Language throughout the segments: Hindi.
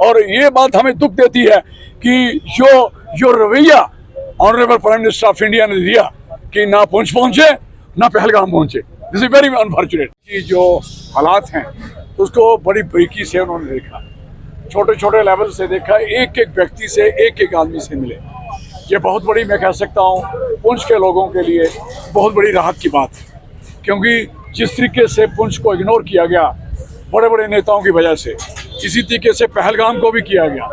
और ये बात हमें दुख देती है कि जो रवैया honourable prime minister of India ने दिया कि ना पुंछ पहुंचे ना पहलगाम पहुंचे, दिस इज वेरी अनफॉर्चुनेट। कि जो हालात हैं उसको बड़ी बारीकी से उन्होंने देखा, छोटे छोटे लेवल से देखा, एक एक व्यक्ति से, एक एक आदमी से मिले। ये बहुत बड़ी, मैं कह सकता हूँ, पुंछ के लोगों के लिए बहुत बड़ी राहत की बात है, क्योंकि जिस तरीके से पुंछ को इग्नोर किया गया बड़े बड़े नेताओं की वजह से, इसी तरीके से पहलगाम को भी किया गया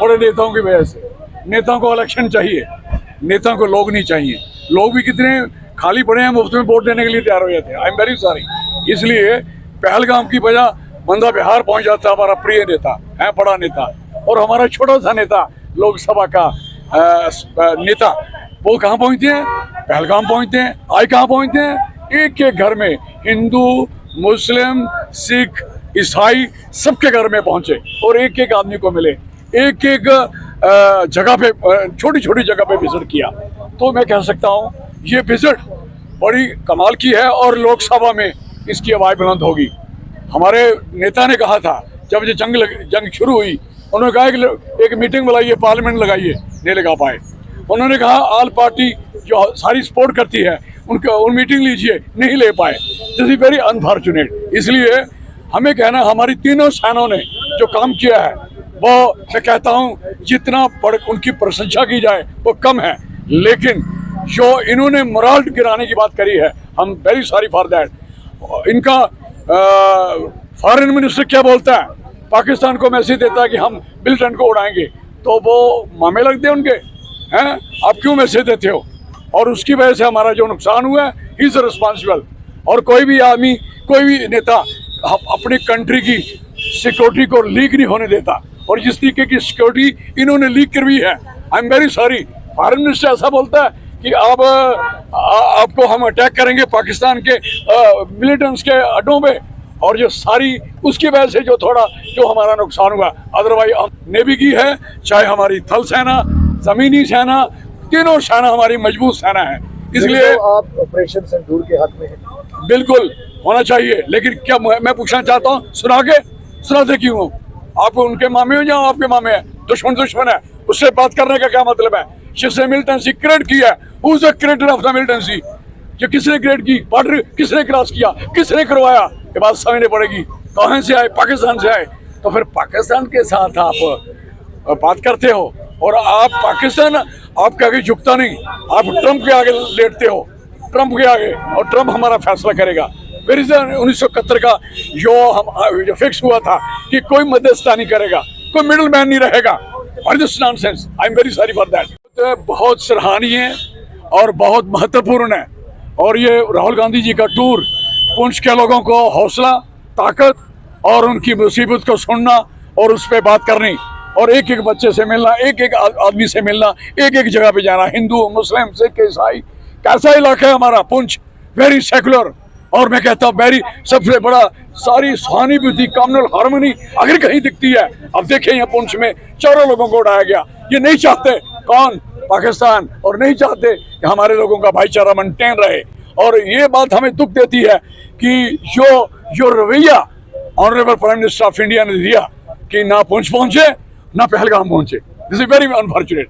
बड़े नेताओं की वजह से। नेताओं को इलेक्शन चाहिए, नेताओं को लोग नहीं चाहिए। लोग भी कितने खाली पड़े हैं, मुफ्त में वोट देने के लिए तैयार हो जाते हैं। I am very sorry. इसलिए पहलगाम की वजह बंदा बिहार पहुंच जाता है, हमारा प्रिय नेता है, बड़ा नेता, और हमारा छोटा सा नेता, लोकसभा का नेता, वो कहाँ पहुंचते हैं? पहलगाम पहुंचते हैं। आज कहाँ पहुंचते हैं? एक एक घर में, हिंदू, मुस्लिम, सिख, ईसाई, सबके घर में पहुंचे और एक एक आदमी को मिले, एक एक जगह पे, छोटी छोटी जगह पे विजिट किया। तो मैं कह सकता हूँ ये विजिट बड़ी कमाल की है और लोकसभा में इसकी आवाज़ बुलंद होगी। हमारे नेता ने कहा था जब ये जंग शुरू हुई, उन्होंने कहा कि एक मीटिंग बुलाइए, पार्लियामेंट लगाइए, नहीं लगा पाए। उन्होंने कहा ऑल पार्टी जो सारी सपोर्ट करती है उन मीटिंग लीजिए, नहीं ले पाए। This is very unfortunate. इसलिए हमें कहना, हमारी तीनों सेनाओं ने जो काम किया है वो, मैं कहता हूँ, जितना उनकी प्रशंसा की जाए वो कम है। लेकिन जो इन्होंने मोरल गिराने की बात करी है, हम वेरी सॉरी फॉर दैट। इनका फॉरेन मिनिस्टर क्या बोलता है? पाकिस्तान को मैसेज देता है कि हम मिलिटेंट को उड़ाएंगे, तो वो मामे लगते हैं उनके हैं? आप क्यों मैसेज देते हो? और उसकी वजह से हमारा जो नुकसान हुआ है, ही इज रिस्पॉन्सिबल। और कोई भी आदमी, कोई भी नेता अपनी कंट्री की सिक्योरिटी को लीक नहीं होने देता, और जिस तरीके की सिक्योरिटी इन्होंने लीक करवाई है, I am very sorry. Foreign minister ऐसा बोलता है कि अब आपको हम अटैक करेंगे पाकिस्तान के मिलिटेंट्स के अड्डों पे, और जो सारी उसकी वजह से जो हमारा नुकसान हुआ। अदरवाइज नेवी की है, चाहे हमारी थल सेना, जमीनी सेना, तीनों सेना हमारी मजबूत सेना है। इसलिए आप ऑपरेशन सिंदूर के हक में हैं। बिल्कुल होना चाहिए। लेकिन क्या मैं पूछना चाहता हूँ, सुनाते क्यों हो? आप उनके मामे हो या आपके मामे हैं? दुश्मन है, उससे बात करने का क्या मतलब है? जिसने मिलिटेंसी क्रिएट की है, who is the creator of the militancy? जो किसने क्रिएट की, बॉर्डर किसने क्रॉस किया, किसने करवाया? ये बात समझनी पड़ेगी। कहाँ से आए? पाकिस्तान से आए। तो फिर पाकिस्तान के साथ आप बात करते हो, और आप पाकिस्तान आपके आगे झुकता नहीं, आप ट्रंप के आगे लेटते हो, ट्रंप के आगे, और ट्रंप हमारा फैसला करेगा। फिर 1971 का जो फिक्स हुआ था कि कोई मध्यस्थता नहीं करेगा, कोई मिडिल मैन नहीं रहेगा, और this nonsense, I am very sorry for that. बहुत सराहनीय और बहुत महत्वपूर्ण है, और ये राहुल गांधी जी का टूर पुंछ के लोगों को हौसला, ताकत और उनकी मुसीबत को सुनना और उस पर बात करनी, और एक एक बच्चे से मिलना, एक एक आदमी से मिलना, एक एक जगह पे जाना, हिंदू, मुस्लिम, सिख, ईसाई। कैसा इलाका है हमारा पुंछ? Very secular. और मैं कहता हूँ वेरी, सबसे बड़ा, सारी सहानुभूति, कम्युनल हार्मनी अगर कहीं दिखती है, अब देखें यहाँ पुंछ में 4 लोगों को उड़ाया गया। ये नहीं चाहते, कौन? पाकिस्तान, और नहीं चाहते कि हमारे लोगों का भाईचारा मेंटेन रहे। और ये बात हमें दुख देती है कि जो रवैया honourable prime minister of India ने दिया कि ना पुंछ पहुंचे ना पहलगाम पहुंचे, दिस इज वेरी अनफॉर्चुनेट।